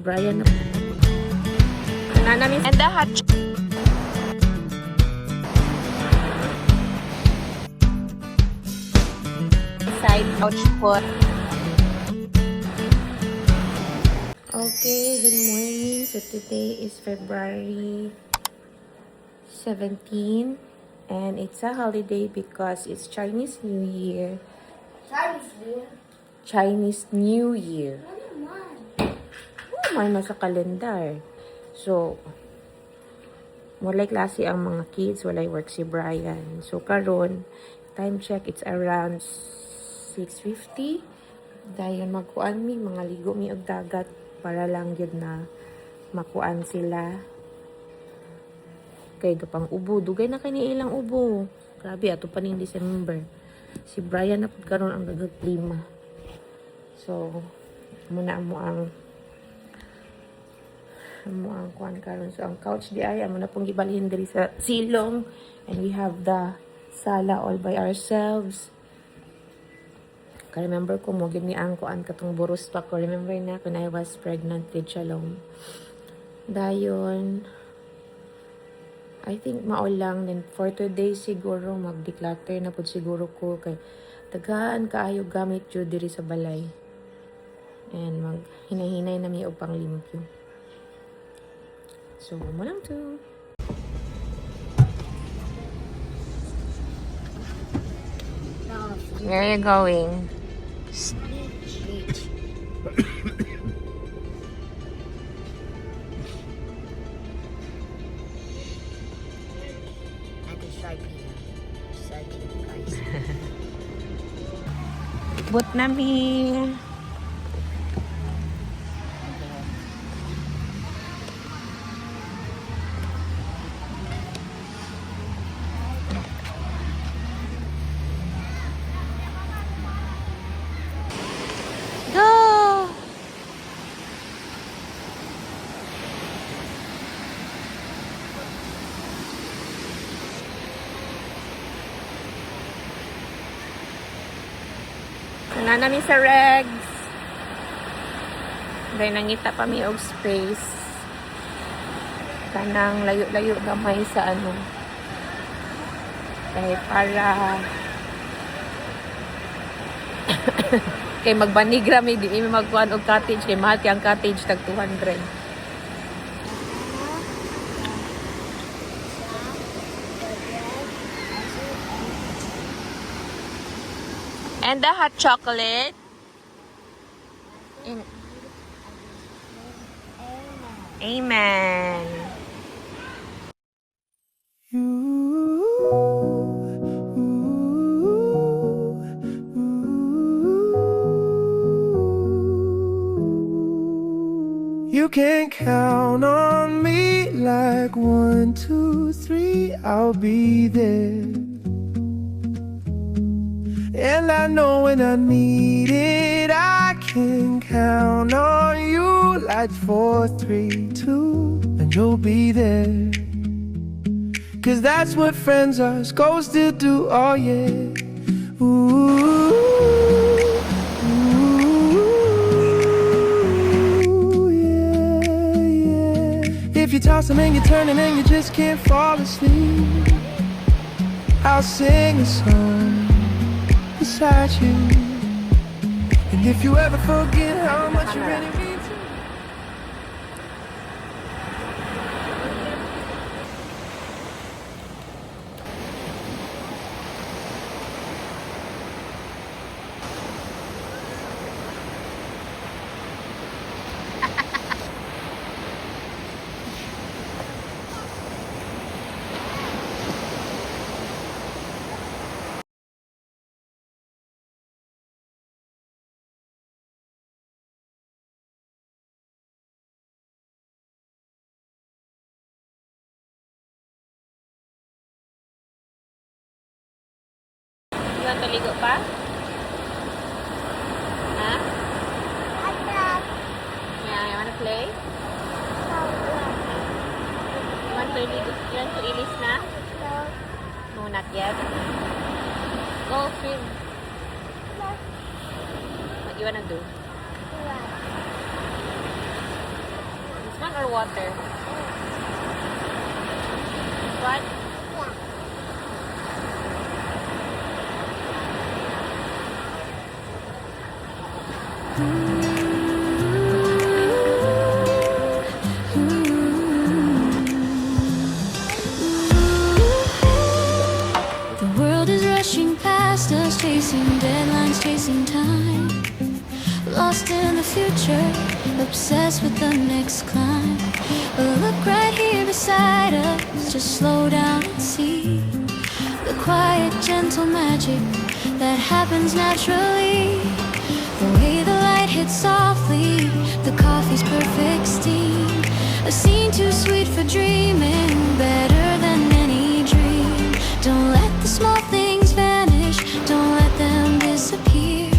Brian na namin and the hot side couch po. Okay, good morning. So today is February 17 and it's a holiday because it's Chinese New Year. Chinese New Year. May nasa kalendar. So, walay klase ang mga kids, walay work si Brian. So, karon time check, it's around 6:50. Dahil magkuan mi, mga ligo mi og dagat para lang yun na makuan sila. Kay pang ubo, dugay na kay ilang ubo. Grabe, ato pa ning December. Si Brian na pud karon ang nagag-klima. So, muna mo ang kuan karon. So ang couch di ay amo na pong gibalhin diri sa silong, and we have the sala all by ourselves. Ka-remember ko mo gid ni ang kuan katong burus pa ko. Remember na when I was pregnant with Shalom. Dayon I think mao lang, then for today siguro mag-declutter na pud siguro ko kay daghan kaayo gamit jud diri sa balay. And mag hinay-hinay na mi og panglimpyo. So, mo lang to. Where are you going? Beach. Ate Sharpie. Sharpie, guys. But nami. Go! Sana namin sa Regs. Dahil nangita pa mi og space. Kanang layo-layo gamay sa ano. Dahil para kay magbanigra may di mi magkuhan og cottage kay mahal kay ang cottage tag 200. And the hot chocolate. Amen. You can count on me like 1, 2, 3, I'll be there. And I know when I need it, I can count on you like 4, 3, 2, and you'll be there. Cause that's what friends are supposed to do, oh yeah. Ooh. If you're tossing and you're turning and you just can't fall asleep, I'll sing a song beside you. And if you ever forget how much you really mean to me. Iwan tuligo pa? Ha? Yeah, you wanna play? You want to ilis na? No, not yet. Go swim. What you wanna do? or water? What? The world is rushing past us, chasing deadlines, chasing time. Lost in the future, obsessed with the next climb. But look right here beside us, just slow down and see the quiet, gentle magic that happens naturally. The way the light hits softly, the coffee's perfect steam. A scene too sweet for dreaming, better than any dream. Don't let the small things vanish, don't let them disappear.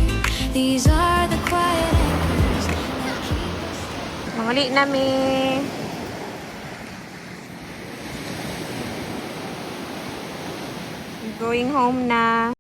These are the quiet anchors that keep us. Muli na mi. Going home na.